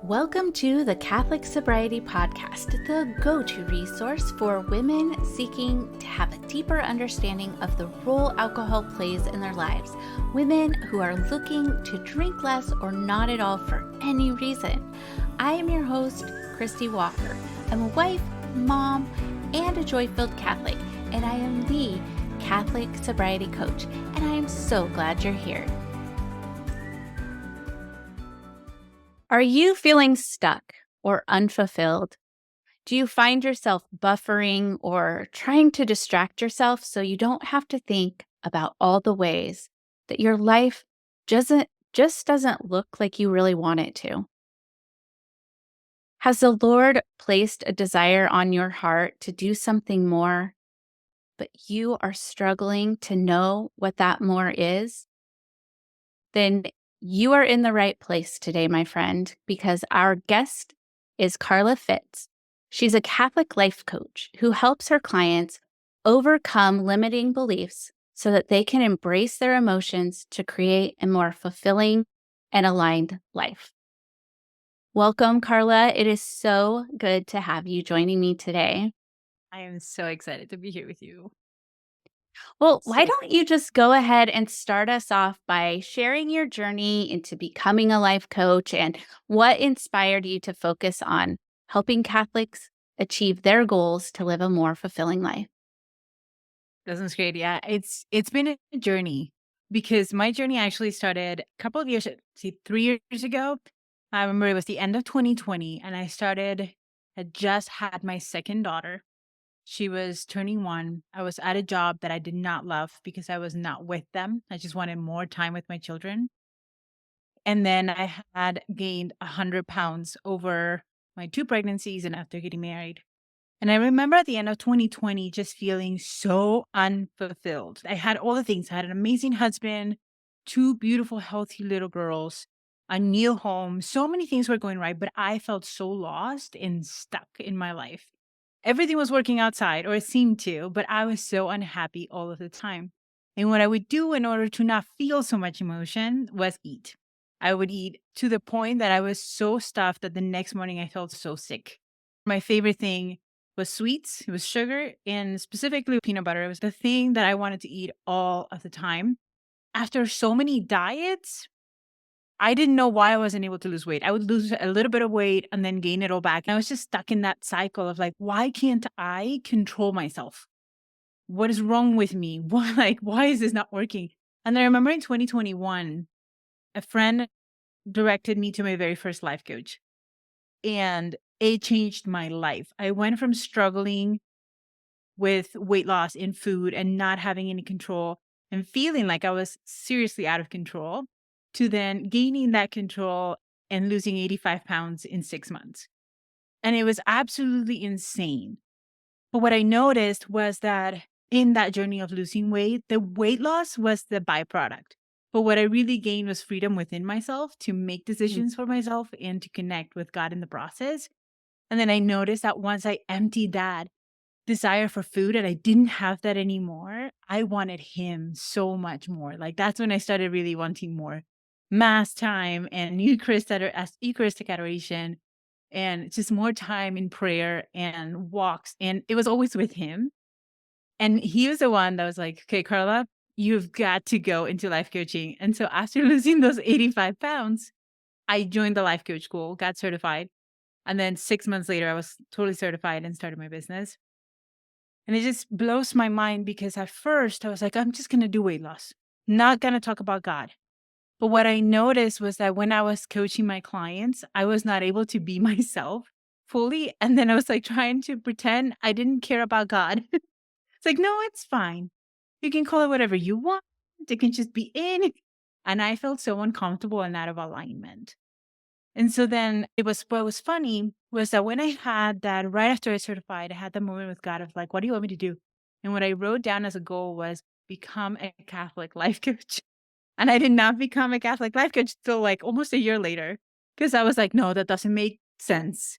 Welcome to the Catholic Sobriety Podcast, the go-to resource for women seeking to have a deeper understanding of the role alcohol plays in their lives. Women who are looking to drink less or not at all for any reason. I am your host, Christie Walker. I'm a wife, mom, and a joy-filled Catholic, and I am the Catholic Sobriety Coach, and I am so glad you're here. Are you feeling stuck or unfulfilled? Do you find yourself buffering or trying to distract yourself so you don't have to think about all the ways that your life just doesn't look like you really want it to? Has the Lord placed a desire on your heart to do something more, but you are struggling to know what that more is? Then you are in the right place today, my friend, because our guest is Karla Fitz. She's a Catholic life coach who helps her clients overcome limiting beliefs so that they can embrace their emotions to create a more fulfilling and aligned life. Welcome, Karla. It is so good to have you joining me today. I am so excited to be here with you. Well, why don't you just go ahead and start us off by sharing your journey into becoming a life coach and what inspired you to focus on helping Catholics achieve their goals to live a more fulfilling life? That sounds great. Yeah, it's been a journey because my journey actually started a couple of years, 3 years ago. I remember it was the end of 2020, and had just had my second daughter. She was turning 1. I was at a job that I did not love because I was not with them. I just wanted more time with my children. And then I had gained 100 pounds over my 2 pregnancies and after getting married. And I remember at the end of 2020 just feeling so unfulfilled. I had all the things. I had an amazing husband, 2 beautiful, healthy little girls, a new home. So many things were going right, but I felt so lost and stuck in my life. Everything was working outside, or it seemed to, but I was so unhappy all of the time. And what I would do in order to not feel so much emotion was eat. I would eat to the point that I was so stuffed that the next morning I felt so sick. My favorite thing was sweets, it was sugar, and specifically peanut butter. It was the thing that I wanted to eat all of the time. After so many diets, I didn't know why I wasn't able to lose weight. I would lose a little bit of weight and then gain it all back. And I was just stuck in that cycle of like, why can't I control myself? What is wrong with me? Why is this not working? And I remember in 2021, a friend directed me to my very first life coach. And it changed my life. I went from struggling with weight loss in food and not having any control and feeling like I was seriously out of control to then gaining that control and losing 85 pounds in 6 months. And it was absolutely insane. But what I noticed was that in that journey of losing weight, the weight loss was the byproduct. But what I really gained was freedom within myself to make decisions for myself and to connect with God in the process. And then I noticed that once I emptied that desire for food and I didn't have that anymore, I wanted him so much more. Like that's when I started really wanting more mass time and Eucharistic adoration and just more time in prayer and walks. And it was always with him. And he was the one that was like, okay, Karla, you've got to go into life coaching. And so after losing those 85 pounds, I joined the life coach school, got certified. And then 6 months later, I was totally certified and started my business. And it just blows my mind because at first I was like, I'm just going to do weight loss, not going to talk about God. But what I noticed was that when I was coaching my clients, I was not able to be myself fully. And then I was like trying to pretend I didn't care about God. It's like, no, it's fine. You can call it whatever you want. It can just be in. And I felt so uncomfortable and out of alignment. And so then what was funny was that when I had that right after I certified, I had the moment with God of like, what do you want me to do? And what I wrote down as a goal was become a Catholic life coach. And I did not become a Catholic life coach till like almost a year later because I was like, no, that doesn't make sense.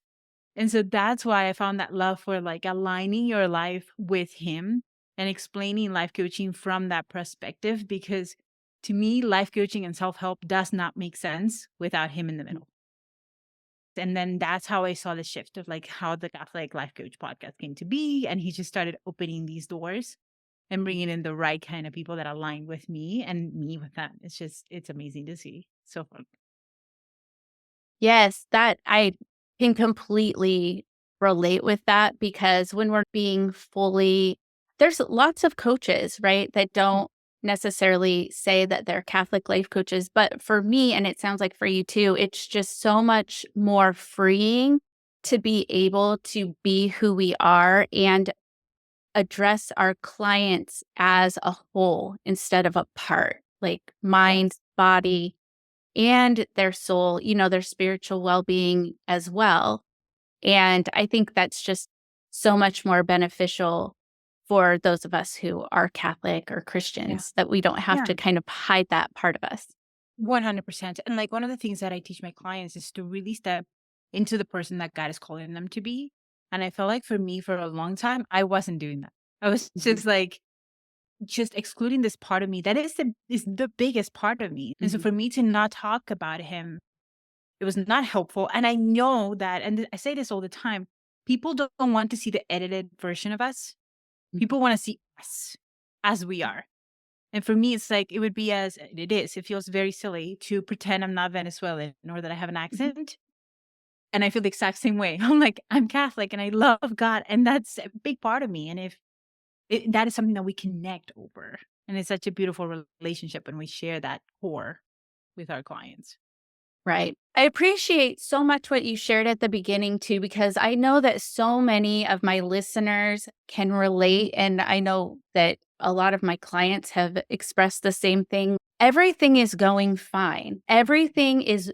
And so that's why I found that love for like aligning your life with him and explaining life coaching from that perspective, because to me, life coaching and self-help does not make sense without him in the middle. And then that's how I saw the shift of like how the Catholic Life Coach podcast came to be. And he just started opening these doors and bringing in the right kind of people that align with me and me with them. It's amazing to see. So fun. Yes, that I can completely relate with that because when we're being fully there's lots of coaches, right, that don't necessarily say that they're Catholic life coaches, but for me, and it sounds like for you too, it's just so much more freeing to be able to be who we are and address our clients as a whole instead of a part, like mind, Yes. body, and their soul, their spiritual well-being as well. And I think that's just so much more beneficial for those of us who are Catholic or Yeah. Christians that we don't have Yeah. to kind of hide that part of us. 100%. And like one of the things that I teach my clients is to really step into the person that God is calling them to be. And I felt like for me, for a long time, I wasn't doing that. I was just like, just excluding this part of me that is the biggest part of me. And so Mhm. for me to not talk about him, it was not helpful. And I know that, and I say this all the time, people don't want to see the edited version of us. Mhm. People want to see us as we are. And for me, it's like it would be as it is. It feels very silly to pretend I'm not Venezuelan or that I have an Mhm. accent. And I feel the exact same way. I'm like, I'm Catholic and I love God. And that's a big part of me. And if that is something that we connect over. And it's such a beautiful relationship when we share that core with our clients. Right. I appreciate so much what you shared at the beginning too, because I know that so many of my listeners can relate. And I know that a lot of my clients have expressed the same thing. Everything is going fine. Everything is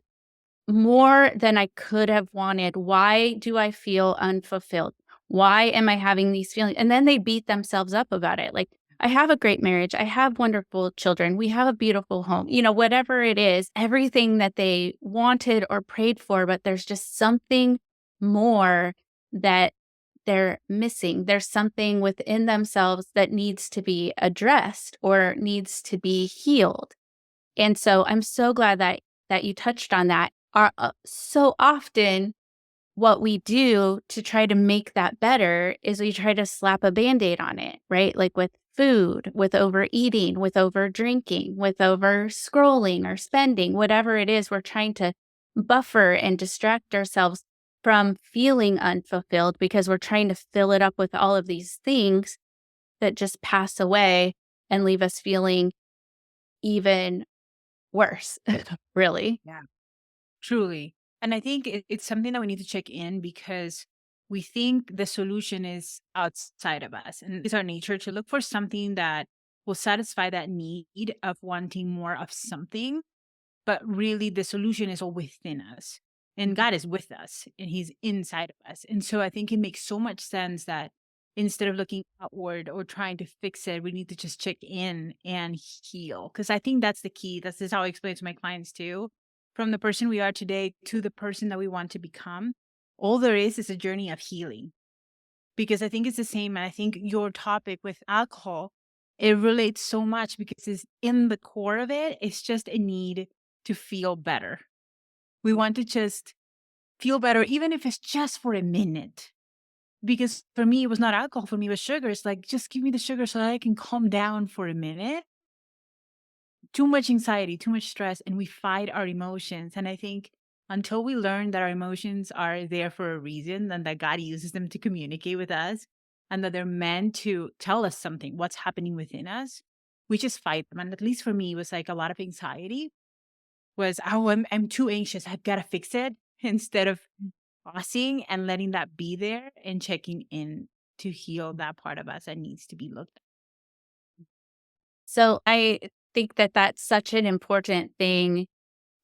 more than I could have wanted. Why do I feel unfulfilled? Why am I having these feelings? And then they beat themselves up about it. Like, I have a great marriage. I have wonderful children. We have a beautiful home. Whatever it is, everything that they wanted or prayed for, but there's just something more that they're missing. There's something within themselves that needs to be addressed or needs to be healed. And so I'm so glad that you touched on that. So often what we do to try to make that better is we try to slap a Band-Aid on it, right? Like with food, with overeating, with over drinking, with over scrolling or spending, whatever it is, we're trying to buffer and distract ourselves from feeling unfulfilled because we're trying to fill it up with all of these things that just pass away and leave us feeling even worse, really. Yeah. Truly. And I think it's something that we need to check in because we think the solution is outside of us. And it's our nature to look for something that will satisfy that need of wanting more of something. But really, the solution is all within us. And God is with us and He's inside of us. And so I think it makes so much sense that instead of looking outward or trying to fix it, we need to just check in and heal. Because I think that's the key. That's just how I explain it to my clients too. From the person we are today to the person that we want to become, all there is a journey of healing. Because I think it's the same. And I think your topic with alcohol, it relates so much because it's in the core of it. It's just a need to feel better. We want to just feel better, even if it's just for a minute. Because for me, it was not alcohol. For me, it was sugar. It's like, just give me the sugar so that I can calm down for a minute. Too much anxiety, too much stress, and we fight our emotions. And I think until we learn that our emotions are there for a reason and that God uses them to communicate with us and that they're meant to tell us something, what's happening within us, we just fight them. And at least for me, it was like a lot of anxiety was, oh, I'm too anxious. I've got to fix it instead of pausing and letting that be there and checking in to heal that part of us that needs to be looked So I think that that's such an important thing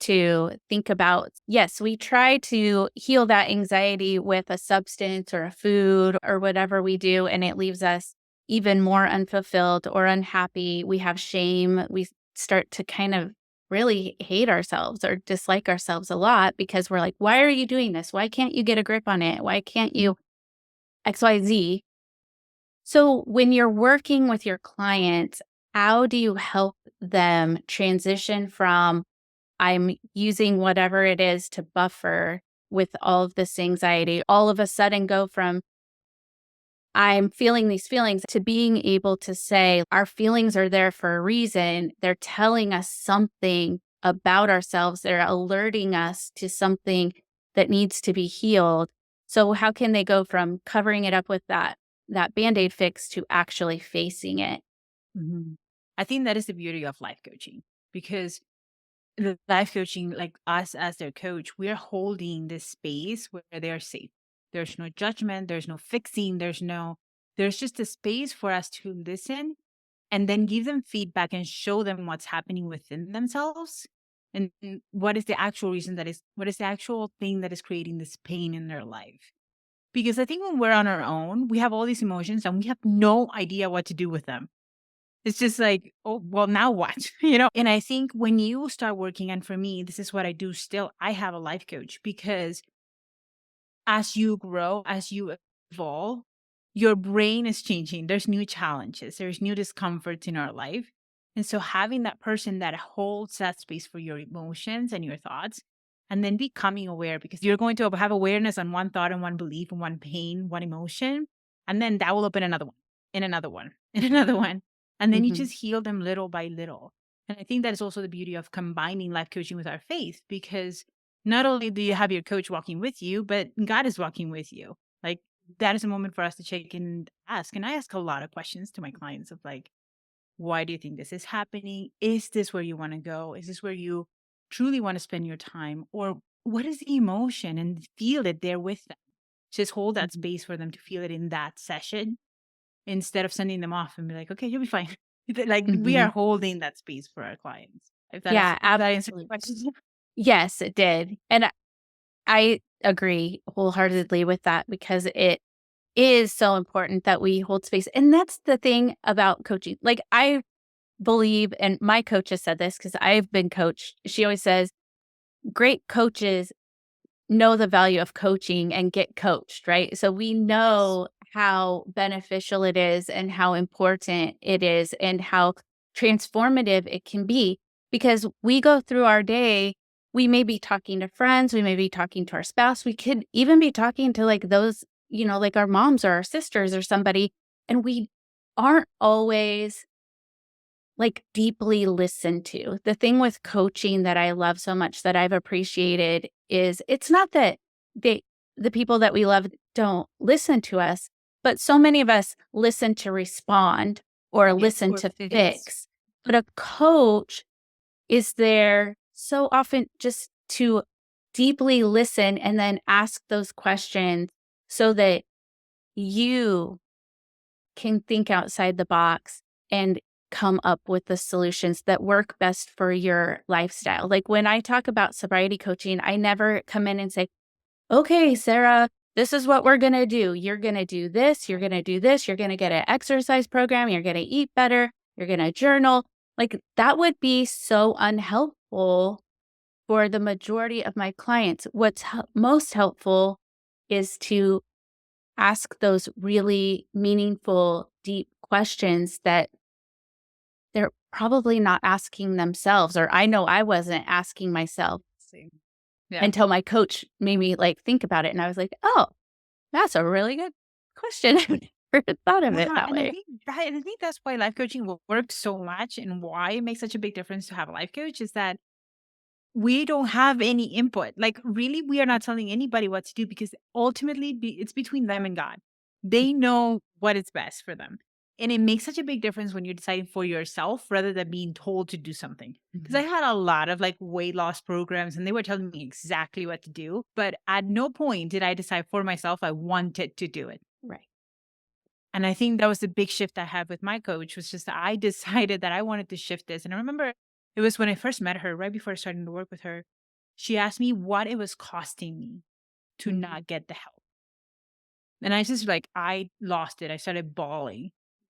to think about. Yes, we try to heal that anxiety with a substance or a food or whatever we do, and it leaves us even more unfulfilled or unhappy. We have shame. We start to kind of really hate ourselves or dislike ourselves a lot because we're like, why are you doing this? Why can't you get a grip on it? Why can't you XYZ? So when you're working with your clients, how do you help them transition from I'm using whatever it is to buffer with all of this anxiety, all of a sudden go from I'm feeling these feelings to being able to say our feelings are there for a reason. They're telling us something about ourselves. They're alerting us to something that needs to be healed. So how can they go from covering it up with that Band-Aid fix to actually facing it? Mhm. I think that is the beauty of life coaching, because the life coaching, like us as their coach, we're holding this space where they're safe. There's no judgment, there's no fixing, there's just a space for us to listen and then give them feedback and show them what's happening within themselves and what is the actual thing that is creating this pain in their life. Because I think when we're on our own, we have all these emotions and we have no idea what to do with them. It's just like, oh, well, now what? And I think when you start working, and for me, this is what I do still, I have a life coach, because as you grow, as you evolve, your brain is changing. There's new challenges, there's new discomforts in our life. And so having that person that holds that space for your emotions and your thoughts, and then becoming aware, because you're going to have awareness on one thought and one belief and one pain, one emotion, and then that will open another one, and another one, and another one. And then you Mhm. just heal them little by little. And I think that is also the beauty of combining life coaching with our faith, because not only do you have your coach walking with you, but God is walking with you. Like, that is a moment for us to check in and ask. And I ask a lot of questions to my clients of like, why do you think this is happening? Is this where you want to go? Is this where you truly want to spend your time? Or what is the emotion? And feel it there with them. Just hold that Mhm. space for them to feel it in that session instead of sending them off and be like, okay, you'll be fine. Like, we are Mhm. holding that space for our clients. Yeah, If that answers your absolutely. question. Yes, it did. And I agree wholeheartedly with that because it is so important that we hold space. And that's the thing about coaching. Like, I believe, and my coach has said this because I've been coached. She always says, great coaches know the value of coaching and get coached, right? So we Yes. know how beneficial it is and how important it is and how transformative it can be because we go through our day. We may be talking to friends, we may be talking to our spouse, we could even be talking to like those, like our moms or our sisters or somebody, and we aren't always like, deeply listened to. The thing with coaching that I love so much that I've appreciated is it's not that they the people that we love don't listen to us, but so many of us listen to respond or Yes. listen Or to fix. fix. But a coach is there so often just to deeply listen and then ask those questions so that you can think outside the box and come up with the solutions that work best for your lifestyle. Like when I talk about sobriety coaching, I never come in and say, okay, Sarah, this is what we're going to do. You're going to do this. You're going to do this. You're going to get an exercise program. You're going to eat better. You're going to journal. Like that would be so unhelpful for the majority of my clients. What's most helpful is to ask those really meaningful, deep questions that they're probably not asking themselves, or I know I wasn't asking myself Same. Yeah. until my coach made me like think about it. And I was like, oh, that's a really good question. I've never thought of it Yeah, that way. and I think that's why life coaching works so much, and why it makes such a big difference to have a life coach is that we don't have any input. Like, really, we are not telling anybody what to do, because ultimately it's between them and God. They know what is best for them. And it makes such a big difference when you're deciding for yourself rather than being told to do something. Because I Mhm. had a lot of like weight loss programs and they were telling me exactly what to do. But at no point did I decide for myself I wanted to do it. Right. And I think that was the big shift I had with my coach, was just that I decided that I wanted to shift this. And I remember it was when I first met her, right before starting to work with her, she asked me what it was costing me to Mhm. not get the help. And I just like, I lost it. I started bawling.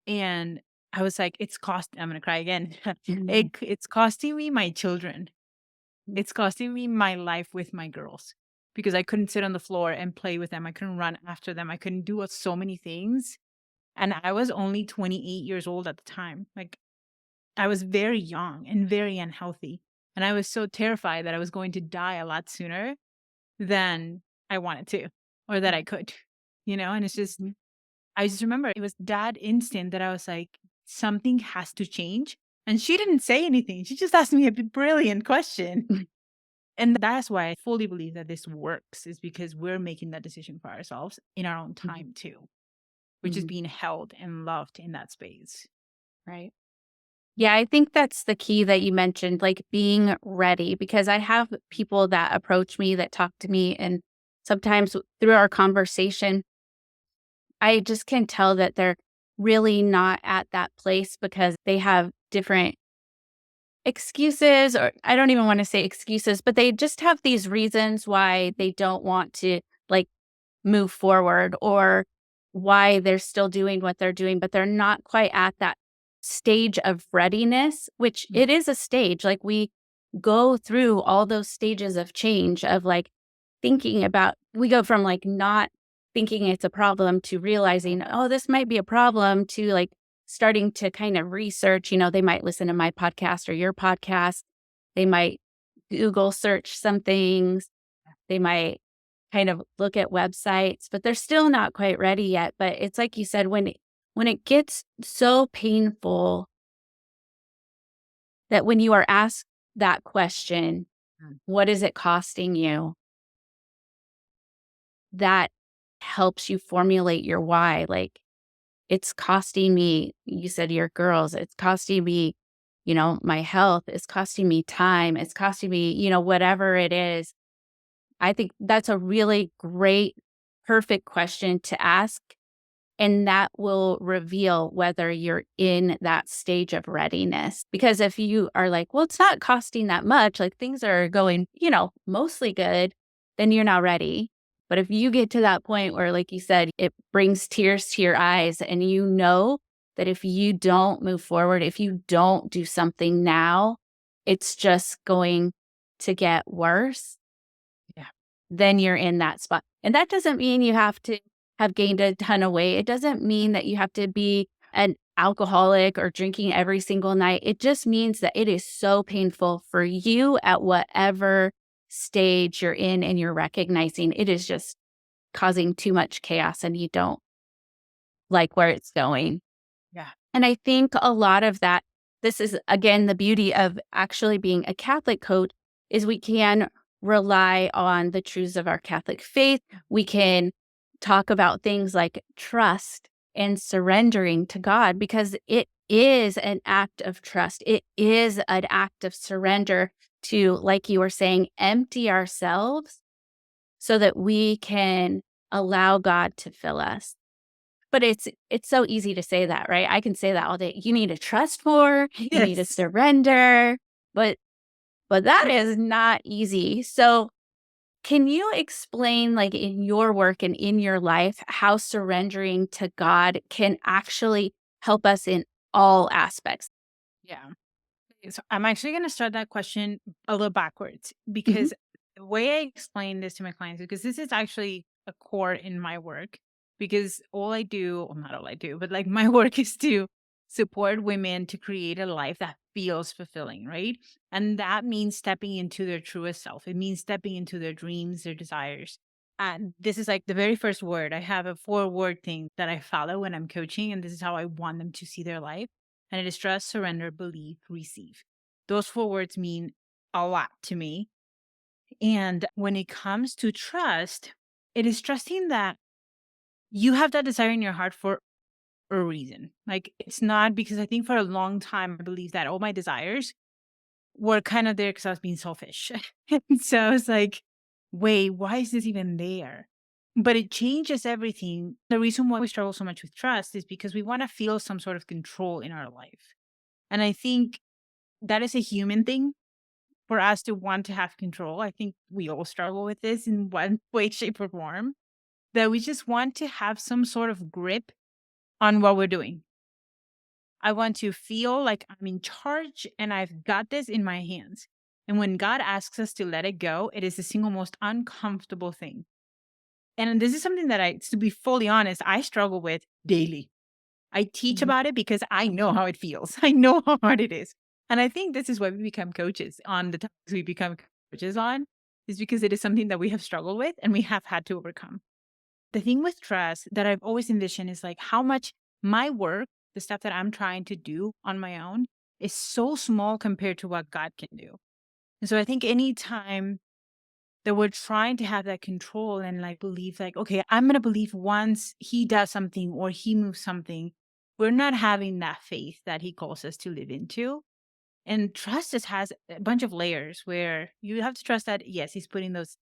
And I was like, I'm going to cry again. Mhm. It's costing me my children. It's costing me my life with my girls, because I couldn't sit on the floor and play with them. I couldn't run after them. I couldn't do so many things. And I was only 28 years old at the time. Like, I was very young and very unhealthy. And I was so terrified that I was going to die a lot sooner. than I wanted to or that I could, and it's just, Mhm. I just remember it was that instant that I was like, something has to change. And she didn't say anything. She just asked me a brilliant question. And that's why I fully believe that this works, is because we're making that decision for ourselves in our own Mhm. time too. We're just Mhm. being held and loved in that space. Right. Yeah, I think that's the key that you mentioned, like being ready, because I have people that approach me that talk to me, and sometimes through our conversation, I just can tell that they're really not at that place because they have different excuses, or I don't even want to say excuses, but they just have these reasons why they don't want to like move forward, or why they're still doing what they're doing, but they're not quite at that stage of readiness, which Mm. it is a stage. Like we go through all those stages of change of like thinking about, we go from like not thinking it's a problem to realizing, oh, this might be a problem, to like starting to kind of research. They might listen to my podcast or your podcast. They might Google search some things. They might kind of look at websites, but they're still not quite ready yet. But it's like you said, when it gets so painful that when you are asked that question, Mm. what is it costing you? That helps you formulate your why. Like, it's costing me, you said your girls, it's costing me, my health, it's costing me time, it's costing me, whatever it is. I think that's a really great, perfect question to ask. And that will reveal whether you're in that stage of readiness. Because if you are like, well, it's not costing that much, like things are going, mostly good, then you're not ready. But if you get to that point where, like you said, it brings tears to your eyes, and you know that if you don't move forward, if you don't do something now, it's just going to get worse, Yeah. then you're in that spot. And that doesn't mean you have to have gained a ton of weight. It doesn't mean that you have to be an alcoholic or drinking every single night. It just means that it is so painful for you at whatever stage you're in, and you're recognizing it is just causing too much chaos and you don't like where it's going. Yeah. And I think a lot of that, this is again the beauty of actually being a Catholic coach, is we can rely on the truths of our Catholic faith. We can talk about things like trust and surrendering to God, because it is an act of trust. It is an act of surrender to, like you were saying, empty ourselves so that we can allow God to fill us. But it's so easy to say that, right? I can say that all day. You need to trust more, you need to Yes. surrender, but that is not easy. So, can you explain, like in your work and in your life, how surrendering to God can actually help us in all aspects? Yeah. So I'm actually going to start that question a little backwards, Mhm. because the way I explain this to my clients, because this is actually a core in my work, because all I do, well, not all I do, but like my work is to support women to create a life that feels fulfilling, right? And that means stepping into their truest self. It means stepping into their dreams, their desires. And this is like the very first word. I have a 4-word thing that I follow when I'm coaching, and this is how I want them to see their life. And it is trust, surrender, believe, receive. Those 4 words mean a lot to me. And when it comes to trust, it is trusting that you have that desire in your heart for a reason. Like, it's not because I think for a long time, I believe that all my desires were kind of there because I was being selfish. And so I was like, wait, why is this even there? But it changes everything. The reason why we struggle so much with trust is because we want to feel some sort of control in our life. And I think that is a human thing for us to want to have control. I think we all struggle with this in one way, shape, or form, that we just want to have some sort of grip on what we're doing. I want to feel like I'm in charge and I've got this in my hands. And when God asks us to let it go, it is the single most uncomfortable thing. And this is something that to be fully honest, I struggle with daily. I teach Mhm. about it because I know how it feels. I know how hard it is. And I think this is why we become coaches on the topics we become coaches on. is because it is something that we have struggled with and we have had to overcome. The thing with trust that I've always envisioned is like how much my work, the stuff that I'm trying to do on my own, is so small compared to what God can do. And so I think anytime that we're trying to have that control and like believe, like, okay, I'm going to believe once he does something or he moves something, we're not having that faith that he calls us to live into. And trust just has a bunch of layers where you have to trust that, yes, he's putting those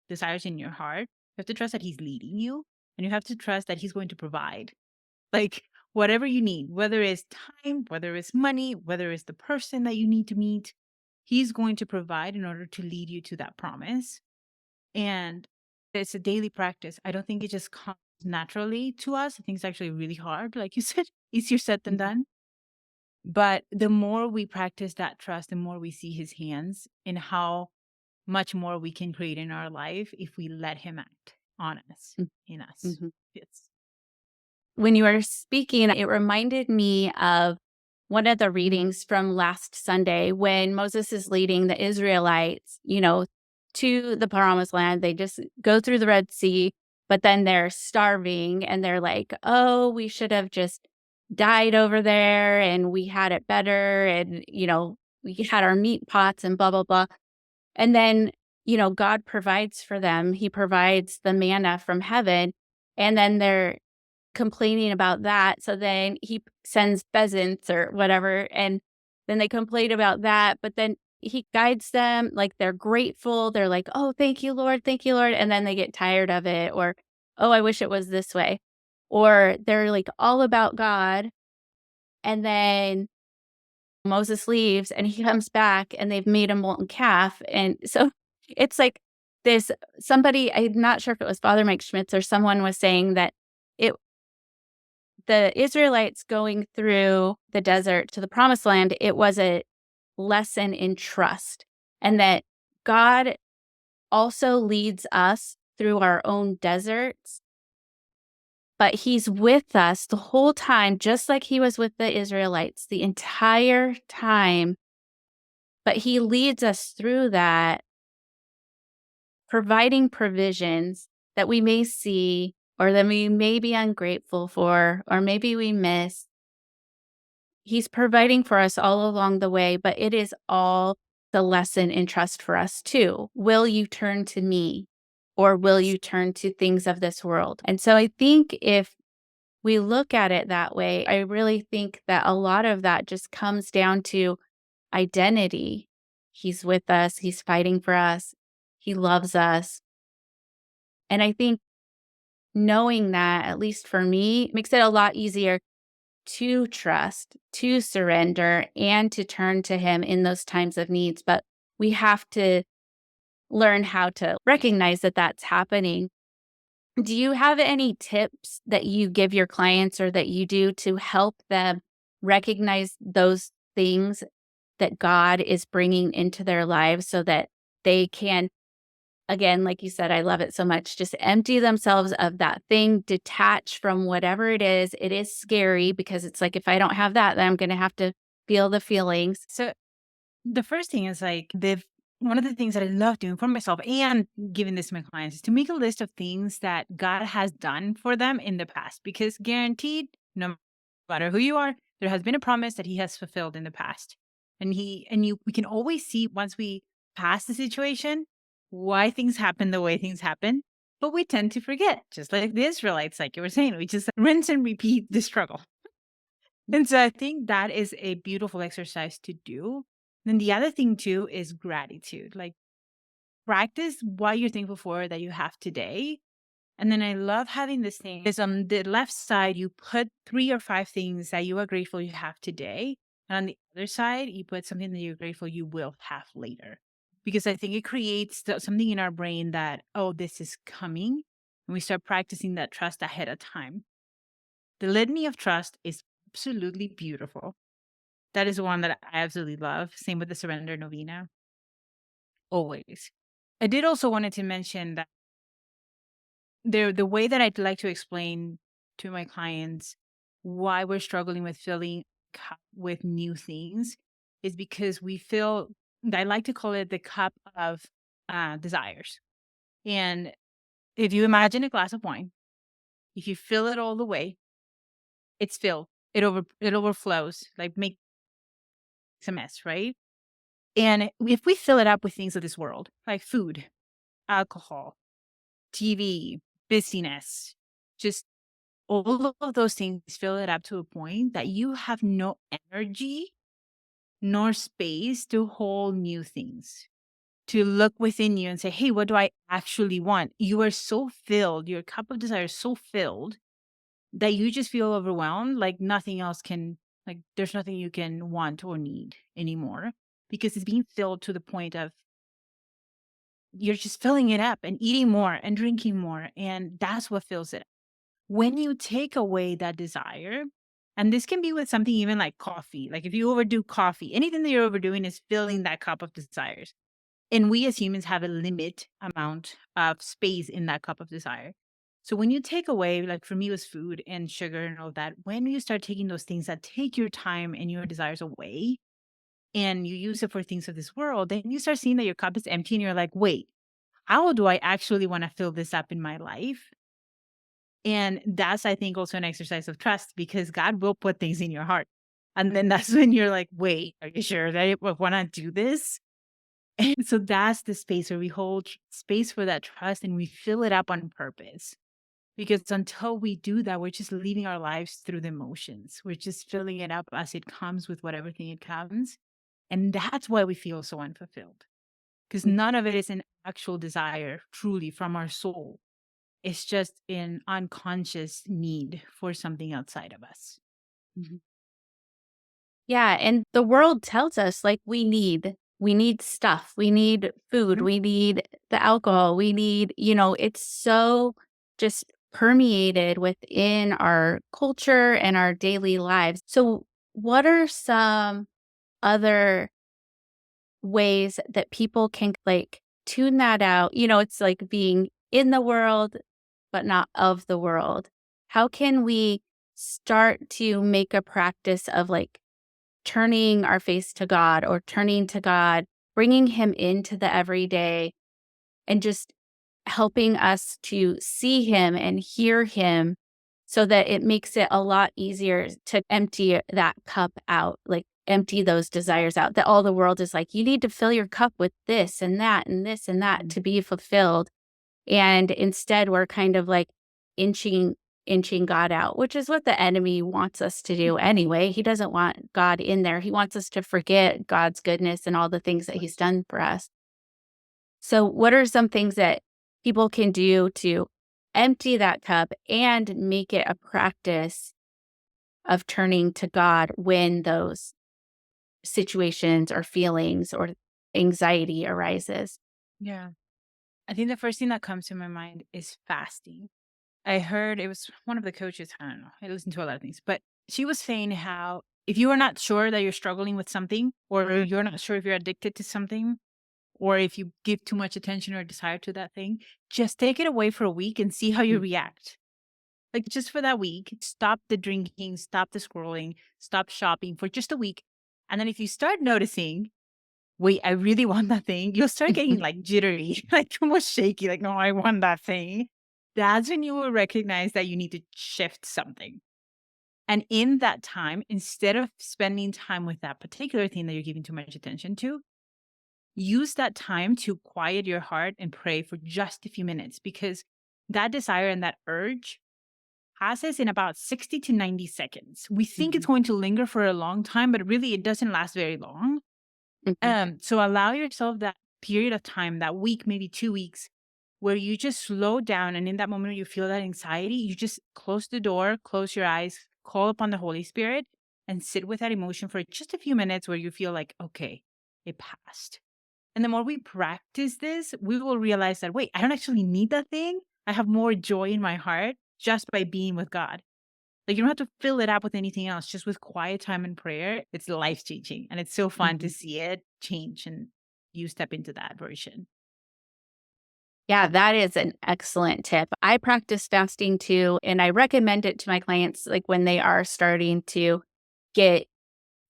desires in your heart. You have to trust that he's leading you, and you have to trust that he's going to provide. Like whatever you need, whether it's time, whether it's money, whether it's the person that you need to meet, he's going to provide in order to lead you to that promise. And it's a daily practice. I don't think it just comes naturally to us. I think it's actually really hard. Like you said, easier said than Mhm. done. But the more we practice that trust, the more we see his hands and how much more we can create in our life if we let him act on us, Mm. in us. Mhm. It's When you were speaking, it reminded me of one of the Mhm. readings from last Sunday when Moses is leading the Israelites, to the promised land. They just go through the Red Sea, but then they're starving and they're like, oh, we should have just died over there and we had it better. And, we had our meat pots and blah, blah, blah. And then, God provides for them. He provides the manna from heaven. And then they're complaining about that, so then he sends pheasants or whatever, and then they complain about that, but then he guides them, like, they're grateful, they're like, "Oh, thank you, Lord," and then they get tired of it, or, "Oh, I wish it was this way." Or they're, like, all about God, and then Moses leaves, and he comes back, and they've made a molten calf, and so it's like this somebody I'm not sure if it was Father Mike Schmitz or someone was saying that it the Israelites going through the desert to the promised land, it was a lesson in trust, and that God also leads us through our own deserts, but he's with us the whole time, just like he was with the Israelites the entire time, but he leads us through that, providing provisions that we may see or that we may be ungrateful for, or maybe we miss. He's providing for us all along the way, but it is all the lesson in trust for us too. Will you turn to me or will you turn to things of this world? And so I think if we look at it that way, I really think that a lot of that just comes down to identity. He's with us, he's fighting for us, he loves us. And I think knowing that, at least for me, makes it a lot easier to trust, to surrender, and to turn to Him in those times of needs. But we have to learn how to recognize that that's happening. Do you have any tips that you give your clients or that you do to help them recognize those things that God is bringing into their lives so that they can, again, like you said, I love it so much. Just empty themselves of that thing, detach from whatever it is. It is scary because it's like, if I don't have that, then I'm going to have to feel the feelings. so the first thing is like the one of the things that I love doing for myself and giving this to my clients is to make a list of things that God has done for them in the past. Because guaranteed, no matter who you are, there has been a promise that He has fulfilled in the past. We can always see once we pass the situation why things happen the way things happen. But we tend to forget, just like the Israelites, like you were saying, we just rinse and repeat the struggle. And so I think that is a beautiful exercise to do. Then the other thing too is gratitude. Like practice what you're thankful for that you have today. And then I love having this thing is on the left side, you put 3 or 5 things that you are grateful you have today. And on the other side, you put something that you're grateful you will have later. Because I think it creates something in our brain that, oh, this is coming. And we start practicing that trust ahead of time. The litany of trust is absolutely beautiful. That is one that I absolutely love. Same with the surrender novena, always. I did also wanted to mention that the way that I'd like to explain to my clients why we're struggling with filling cup with new things is because we feel I like to call it the cup of desires. And if you imagine a glass of wine, if you fill it all the way, it's filled. It overflows, like makes a mess, right? And if we fill it up with things of this world, like food, alcohol, TV, busyness, just all of those things fill it up to a point that you have no energy nor space to hold new things, to look within you and say, hey, what do I actually want? You are so filled, your cup of desire is so filled that you just feel overwhelmed, like nothing else can, like there's nothing you can want or need anymore because it's being filled to the point of you're just filling it up and eating more and drinking more. And that's what fills it up. When you take away that desire, and this can be with something even like coffee, like if you overdo coffee, anything that you're overdoing is filling that cup of desires. And we as humans have a limit amount of space in that cup of desire. So when you take away, like for me, it was food and sugar and all that, when you start taking those things that take your time and your desires away and you use it for things of this world, then you start seeing that your cup is empty and you're like, wait, how do I actually want to fill this up in my life? And that's, I think, also an exercise of trust because God will put things in your heart. And then that's when you're like, wait, are you sure that I want to do this? And so that's the space where we hold space for that trust and we fill it up on purpose. Because until we do that, we're just leaving our lives through the emotions. We're just filling it up as it comes with whatever thing it comes. And that's why we feel so unfulfilled. Because none of it is an actual desire truly from our soul. It's just an unconscious need for something outside of us. Mhm. Yeah, and the world tells us, like, we need stuff, we need food, Mhm. we need the alcohol, we need it's so just permeated within our culture and our daily lives. So, what are some other ways that people can, like, tune that out? It's like being in the world, but not of the world. How can we start to make a practice of, like, turning our face to God or turning to God, bringing Him into the everyday and just helping us to see Him and hear Him so that it makes it a lot easier to empty that cup out, like empty those desires out that all the world is like, you need to fill your cup with this and that and this and that to be fulfilled. And instead, we're kind of like inching inching God out, which is what the enemy wants us to do anyway. He doesn't want God in there. He wants us to forget God's goodness and all the things that He's done for us. So, what are some things that people can do to empty that cup and make it a practice of turning to God when those situations or feelings or anxiety arises? Yeah. I think the first thing that comes to my mind is fasting. I heard it was one of the coaches, I don't know, I listen to a lot of things, but she was saying how if you are not sure that you're struggling with something, or you're not sure if you're addicted to something, or if you give too much attention or desire to that thing, just take it away for a week and see how you Mm. react. Like just for that week, stop the drinking, stop the scrolling, stop shopping for just a week. And then if you start noticing, wait, I really want that thing, you'll start getting like jittery, like almost shaky, like, no, I want that thing. That's when you will recognize that you need to shift something. And in that time, instead of spending time with that particular thing that you're giving too much attention to, use that time to quiet your heart and pray for just a few minutes because that desire and that urge passes in about 60 to 90 seconds. We think it's Mhm. going to linger for a long time, but really it doesn't last very long. Mhm. So allow yourself that period of time, that week, maybe 2 weeks, where you just slow down. And in that moment, you feel that anxiety, you just close the door, close your eyes, call upon the Holy Spirit, and sit with that emotion for just a few minutes where you feel like, okay, it passed. And the more we practice this, we will realize that, wait, I don't actually need that thing. I have more joy in my heart just by being with God. Like you don't have to fill it up with anything else, just with quiet time and prayer. It's life changing. And it's so fun to Mhm. see it change and you step into that version. Yeah, that is an excellent tip. I practice fasting too, and I recommend it to my clients like when they are starting to get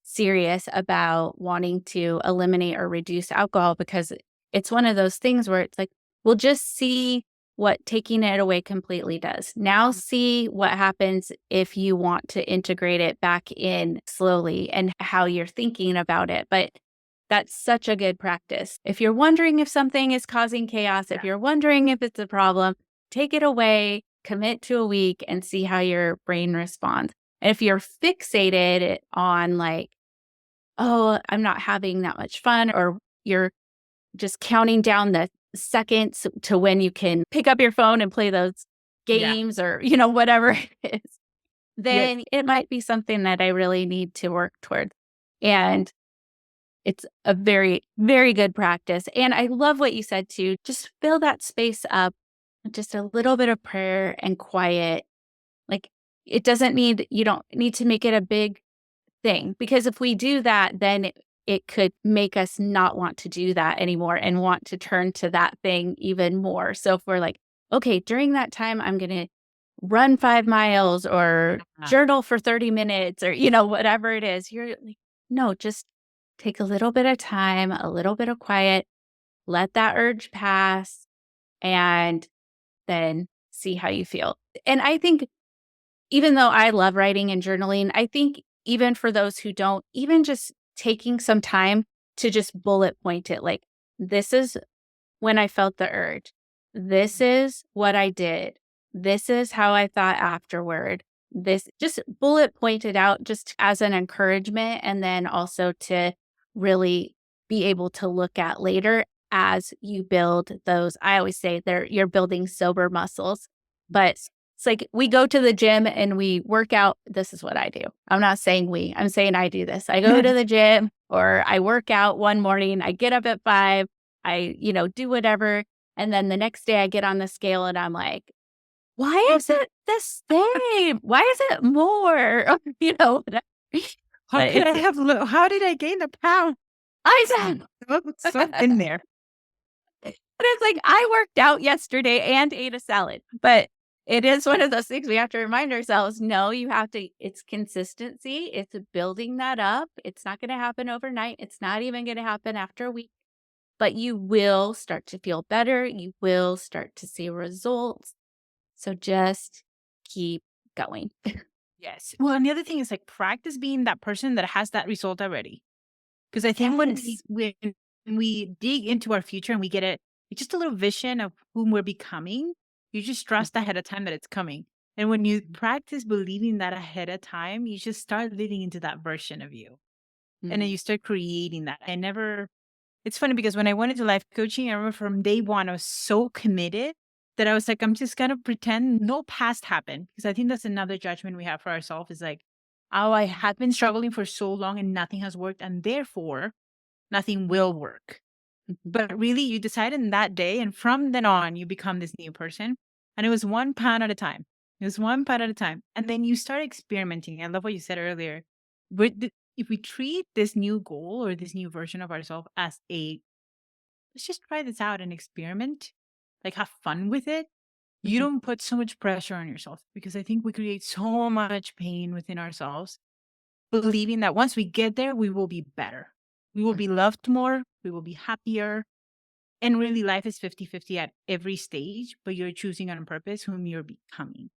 serious about wanting to eliminate or reduce alcohol because it's one of those things where it's like, we'll just see what taking it away completely does. Now see what happens if you want to integrate it back in slowly and how you're thinking about it. But that's such a good practice. If you're wondering if something is causing chaos, if you're wondering if it's a problem, take it away, commit to a week and see how your brain responds. And if you're fixated on like, oh, I'm not having that much fun, or you're just counting down the seconds to when you can pick up your phone and play those Yeah. games or, whatever it is, Yes. then it might be something that I really need to work towards. And it's a very, very good practice. And I love what you said too. Just fill that space up with just a little bit of prayer and quiet. Like you don't need to make it a big thing, because if we do that, then it could make us not want to do that anymore and want to turn to that thing even more. So if we're like, okay, during that time, I'm going to run 5 miles or Uh, journal for 30 minutes or, whatever it is, you're like, no, just take a little bit of time, a little bit of quiet, let that urge pass, and then see how you feel. And I think even though I love writing and journaling, I think even for those who don't, even just taking some time to just bullet point it, like, this is when I felt the urge. This is what I did. This is how I thought afterward. This just bullet pointed out just as an encouragement, and then also to really be able to look at later as you build those. I always say you're building sober muscles, but it's like we go to the gym and we work out. This is what I do. I'm not saying I'm saying I do this. I go to the gym or I work out one morning. I get up at 5. I, do whatever. And then the next day I get on the scale and I'm like, why is it the same? Why is it more? Whatever. how But could I it's, have? How did I gain the pound? I said, Something there. but it's like I worked out yesterday and ate a salad. But it is one of those things we have to remind ourselves, no, it's consistency. It's building that up. It's not going to happen overnight. It's not even going to happen after a week. But you will start to feel better. You will start to see results. So just keep going. Yes. Well, and the other thing is like practice being that person that has that result already. Because I think Yes. when we dig into our future and we get just a little vision of whom we're becoming, you just trust ahead of time that it's coming. And when you practice believing that ahead of time, you just start living into that version of you. And then Mhm. you start creating that. It's funny because when I went into life coaching, I remember from day one, I was so committed that I was like, I'm just going to pretend no past happened. Because I think that's another judgment we have for ourselves is like, oh, I have been struggling for so long and nothing has worked. And therefore, nothing will work. Mhm. But really, you decided in that day. And from then on, you become this new person. And it was 1 pound at a time. It was 1 pound at a time. And then you start experimenting. I love what you said earlier. If we treat this new goal or this new version of ourselves as let's just try this out and experiment, like have fun with it, you Mhm. don't put so much pressure on yourself because I think we create so much pain within ourselves, believing that once we get there, we will be better. We will be loved more. We will be happier. And really, life is 50-50 at every stage, but you're choosing on purpose whom you're becoming.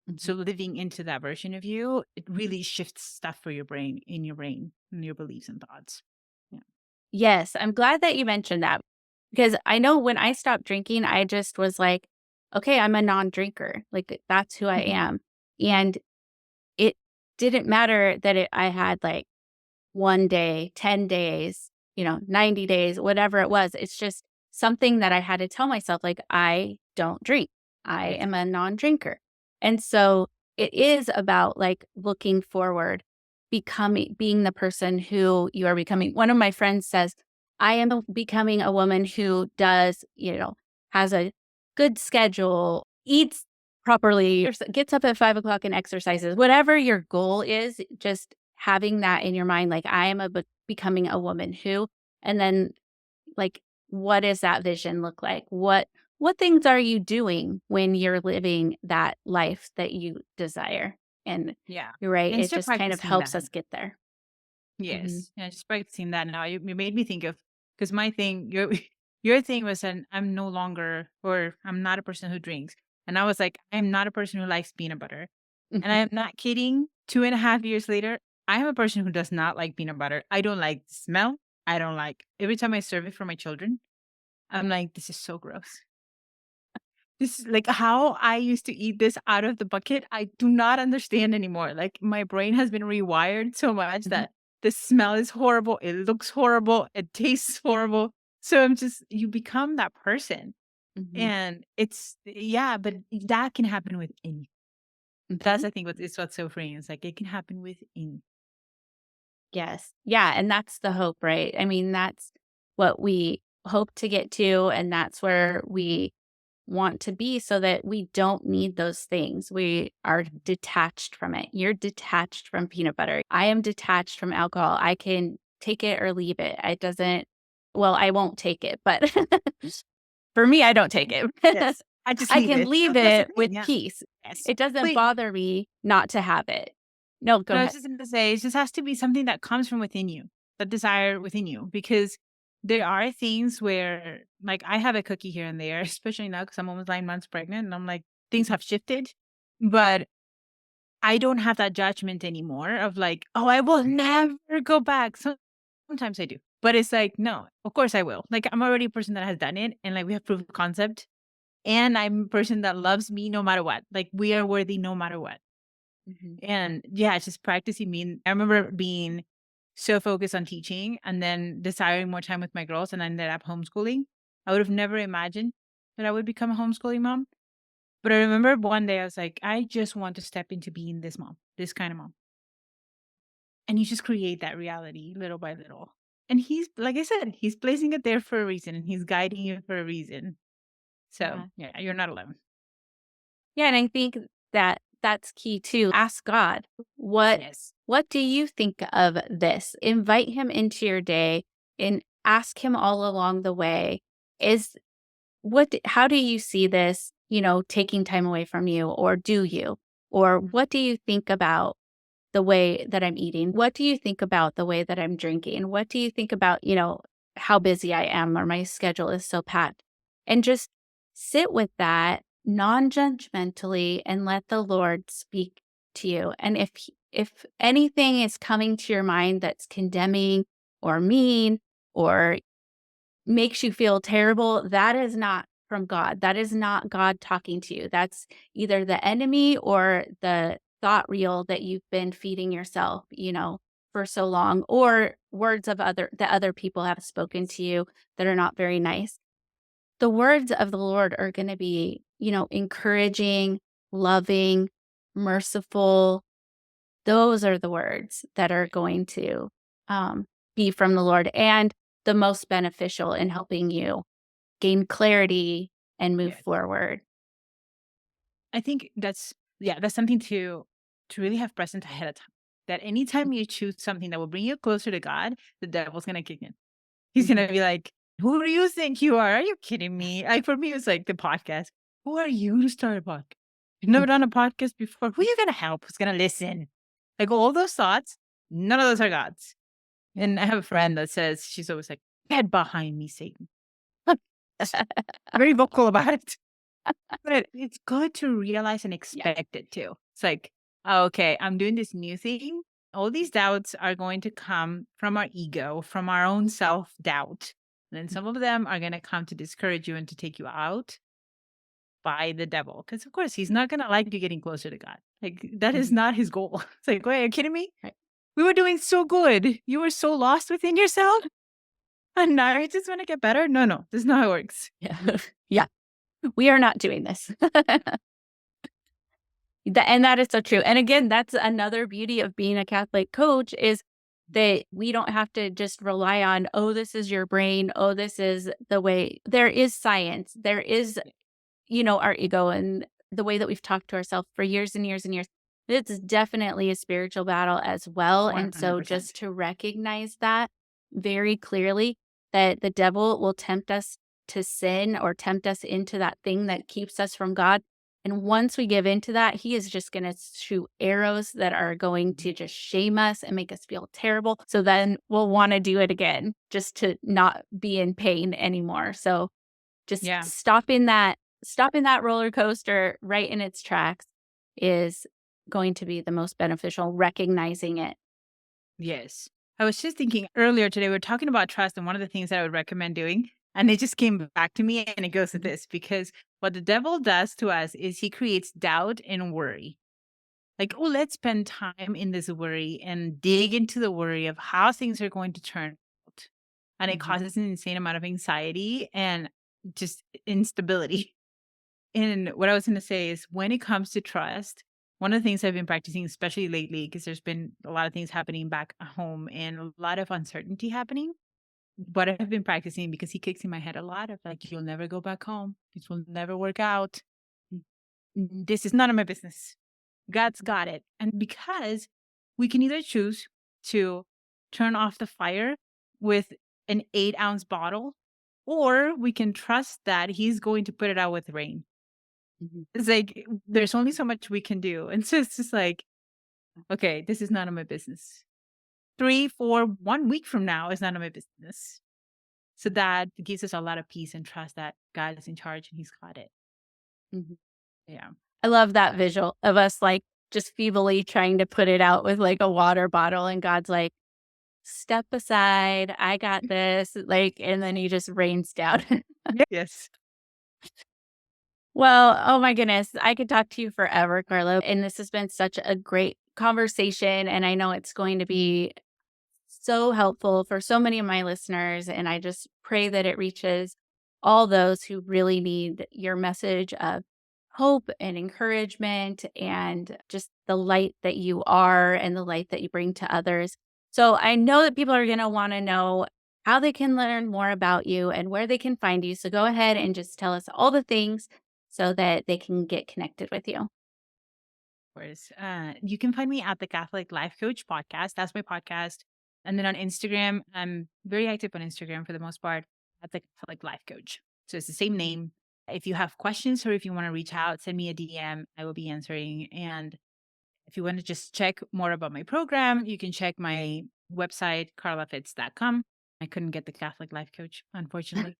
Mhm. So living into that version of you, it really shifts stuff for your brain, and your beliefs and thoughts. Yeah. Yes, I'm glad that you mentioned that, because I know when I stopped drinking, I just was like, okay, I'm a non-drinker. Like, that's who I Mhm. am. And it didn't matter that I had like 1 day, 10 days, 90 days, whatever it was. It's just something that I had to tell myself, like, I don't drink. I Yes. am a non-drinker. And so it is about like looking forward, being the person who you are becoming. One of my friends says, I am becoming a woman who does, has a good schedule, eats properly, or gets up at 5 o'clock and exercises. Whatever your goal is, just having that in your mind, like, I am becoming a woman who, and then like, what does that vision look like? What things are you doing when you're living that life that you desire? And Yeah. you're right, And it start just kind of practicing that. helps us get there. Mhm. Yes. Yeah, just practicing that now. You made me think of because my thing, Your thing was that I'm no longer, or I'm not a person who drinks. And I was like, I'm not a person who likes peanut butter. And Mhm, I'm not kidding. 2.5 years later, I am a person who does not like peanut butter. I don't like the smell. I don't like, every time I serve it for my children, I'm like, this is so gross. This is like how I used to eat this out of the bucket. I do not understand anymore. Like my brain has been rewired so much mhm, that the smell is horrible. It looks horrible. It tastes horrible. So I'm just, you become that person. mhm, And it's, yeah, but that can happen with anything. mhm. That's, I think, what's so freeing. It's like it can happen with anything. Yes. Yeah, and that's the hope, right? I mean, that's what we hope to get to, and that's where we want to be so that we don't need those things. We are detached from it. You're detached from peanut butter. I am detached from alcohol. I can take it or leave it. It doesn't, well, I won't take it, but for me, I don't take it. Yes. I just I leave can it. leave That's the it thing. with Yeah. peace. Yes. It doesn't Wait, bother me not to have it. No, go no, I was ahead. just going to say, it just has to be something that comes from within you, that desire within you, because there are things where, like, I have a cookie here and there, especially now because I'm almost 9 months pregnant, and I'm like, things have shifted, but I don't have that judgment anymore of like, oh, I will never go back. Sometimes I do, but it's like, no, of course I will. Like, I'm already a person that has done it, and like we have proof of concept, and I'm a person that loves me no matter what. Like, we are worthy no matter what. Mhm. And yeah, it's just practicing me. I remember being so focused on teaching and then desiring more time with my girls, and I ended up homeschooling. I would have never imagined that I would become a homeschooling mom. But I remember one day I was like, I just want to step into being this mom, this kind of mom. And you just create that reality little by little. And he's, like I said, he's placing it there for a reason, and he's guiding you for a reason. So Yeah. yeah, you're not alone. Yeah, and I think that that's key too. Ask God, what Yes. what do you think of this? Invite him into your day and ask him all along the way, is how do you see this, taking time away from you, or do you? Or what do you think about the way that I'm eating? What do you think about the way that I'm drinking? What do you think about, how busy I am or my schedule is so packed? And just sit with that non-judgmentally and let the Lord speak to you. And if anything is coming to your mind that's condemning or mean or makes you feel terrible, that is not from God. That is not God talking to you. That's either the enemy or the thought reel that you've been feeding yourself, for so long, or words of other people have spoken to you that are not very nice. The words of the Lord are going to be, encouraging, loving, merciful. Those are the words that are going to be from the Lord and the most beneficial in helping you gain clarity and move Yes. forward. I think that's, yeah, that's something to really have present ahead of time. That anytime you choose something that will bring you closer to God, the devil's gonna kick in. He's Mhm. gonna be like, "Who do you think you are? Are you kidding me?" Like for me, it's like the podcast. Who are you to start a podcast? You've never done a podcast before. Who are you gonna help? Who's gonna listen? Like all those thoughts, none of those are God's. And I have a friend that says she's always like, "Get behind me, Satan." Very vocal about it. But it's good to realize and Yeah. expect it too. It's like, "Oh, okay, I'm doing this new thing. All these doubts are going to come from our ego, from our own self doubt. And then some of them are going to come to discourage you and to take you out by the devil. Because, of course, he's not going to like you getting closer to God. Like, that is Mhm. not his goal. It's like, wait, are you kidding me? Right. We were doing so good. You were so lost within yourself. And now you just want to get better. No, no, this is not how it works. Yeah. Yeah. We are not doing this. And that is so true. And again, that's another beauty of being a Catholic coach is that we don't have to just rely on, oh, this is your brain. Oh, this is the way. There is science. There is, our ego and the way that we've talked to ourselves for years and years and years. It's definitely a spiritual battle as well. And so 100%. just to recognize that very clearly, that the devil will tempt us to sin or tempt us into that thing that keeps us from God. And once we give into that, he is just going to shoot arrows that are going to just shame us and make us feel terrible. So then we'll want to do it again just to not be in pain anymore. So just Yeah. stopping that roller coaster right in its tracks is going to be the most beneficial, recognizing it. Yes. I was just thinking earlier today, we were talking about trust, and one of the things that I would recommend doing, and it just came back to me, and it goes to this, because what the devil does to us is he creates doubt and worry. Like, oh, let's spend time in this worry and dig into the worry of how things are going to turn out. And it causes an insane amount of anxiety and just instability. And what I was going to say is, when it comes to trust, one of the things I've been practicing, especially lately, because there's been a lot of things happening back home and a lot of uncertainty happening. But I've been practicing, because he kicks in my head a lot of like, you'll never go back home. This will never work out. This is none of my business. God's got it. And because we can either choose to turn off the fire with an 8-ounce bottle, or we can trust that he's going to put it out with rain. It's like, there's only so much we can do. And so it's just like, okay, this is none of my business. 3, 4, 1 week from now is none of my business. So that gives us a lot of peace and trust that God is in charge and he's got it. Yeah. I love that visual of us like just feebly trying to put it out with like a water bottle, and God's like, step aside, I got this. Like, and then he just rains down. Yes. Well, oh my goodness, I could talk to you forever, Karla. And this has been such a great conversation. And I know it's going to be so helpful for so many of my listeners. And I just pray that it reaches all those who really need your message of hope and encouragement and just the light that you are and the light that you bring to others. So I know that people are going to want to know how they can learn more about you and where they can find you. So go ahead and just tell us all the things so that they can get connected with you. Of course. You can find me at the Catholic Life Coach Podcast. That's my podcast. And then on Instagram, I'm very active on Instagram for the most part, at the Catholic Life Coach. So it's the same name. If you have questions or if you want to reach out, send me a DM. I will be answering. And if you want to just check more about my program, you can check my website, karlafitz.com. I couldn't get the Catholic Life Coach, unfortunately.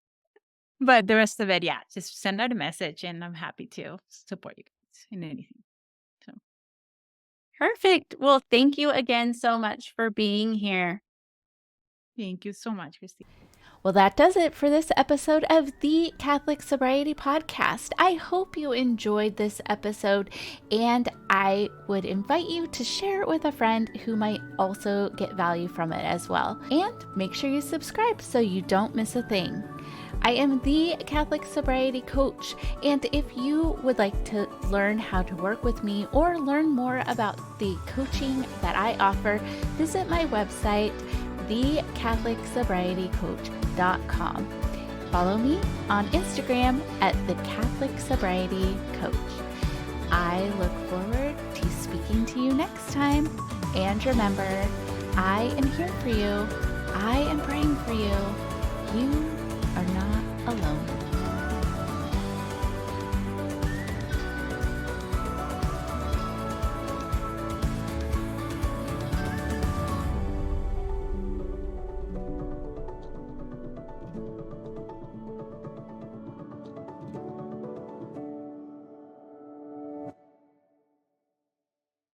But the rest of it, yeah, just send out a message and I'm happy to support you guys in anything. So Perfect. Well, thank you again so much for being here. thank you so much, Christie. Well, that does it for this episode of the Catholic Sobriety Podcast. I hope you enjoyed this episode, and I would invite you to share it with a friend who might also get value from it as well. And make sure you subscribe so you don't miss a thing. I am the Catholic Sobriety Coach, and if you would like to learn how to work with me or learn more about the coaching that I offer, visit my website, thecatholicsobrietycoach.com. Follow me on Instagram at the Catholic Sobriety Coach. I look forward to speaking to you next time. And remember, I am here for you. I am praying for you.